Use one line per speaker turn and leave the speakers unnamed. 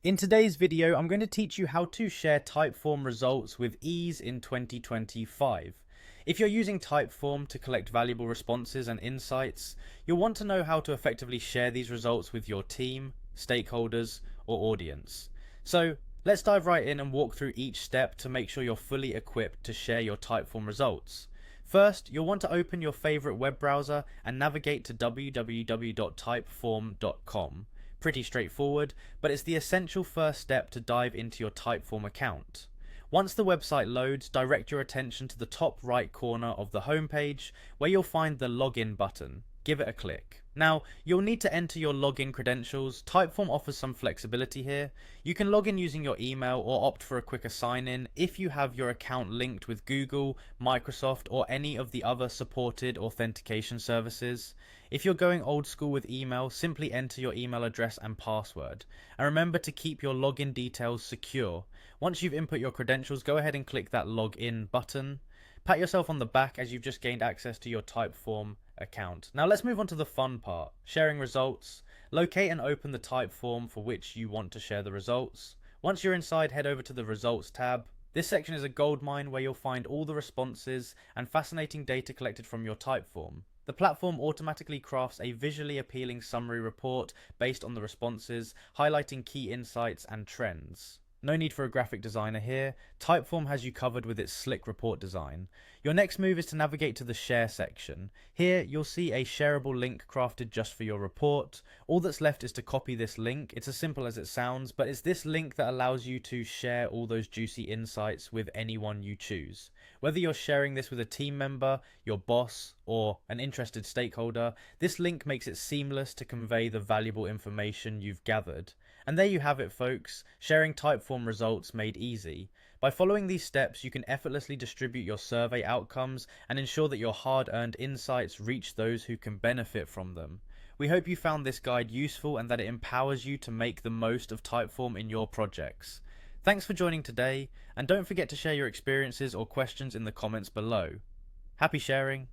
In today's video, I'm going to teach you how to share Typeform results with ease in 2025. If you're using Typeform to collect valuable responses and insights, you'll want to know how to effectively share these results with your team, stakeholders, or audience. So let's dive right in and walk through each step to make sure you're fully equipped to share your Typeform results. First, you'll want to open your favorite web browser and navigate to www.typeform.com. Pretty straightforward, but it's the essential first step to dive into your Typeform account. Once the website loads, direct your attention to the top right corner of the homepage where you'll find the login button. Give it a click. Now, you'll need to enter your login credentials. Typeform offers some flexibility here. You can log in using your email or opt for a quicker sign-in if you have your account linked with Google, Microsoft, or any of the other supported authentication services. If you're going old school with email, simply enter your email address and password. And remember to keep your login details secure. Once you've input your credentials, go ahead and click that login button. Pat yourself on the back as you've just gained access to your Typeform account. Now let's move on to the fun part, sharing results. Locate and open the Typeform for which you want to share the results. Once you're inside, head over to the results tab. This section is a goldmine where you'll find all the responses and fascinating data collected from your Typeform. The platform automatically crafts a visually appealing summary report based on the responses, highlighting key insights and trends. No need for a graphic designer here. Typeform has you covered with its slick report design. Your next move is to navigate to the share section. Here you'll see a shareable link crafted just for your report. All that's left is to copy this link. It's as simple as it sounds, but it's this link that allows you to share all those juicy insights with anyone you choose. Whether you're sharing this with a team member, your boss, or an interested stakeholder, this link makes it seamless to convey the valuable information you've gathered. And there you have it, folks, sharing Typeform results made easy. By following these steps, you can effortlessly distribute your survey outcomes and ensure that your hard-earned insights reach those who can benefit from them. We hope you found this guide useful and that it empowers you to make the most of Typeform in your projects. Thanks for joining today, and don't forget to share your experiences or questions in the comments below. Happy sharing!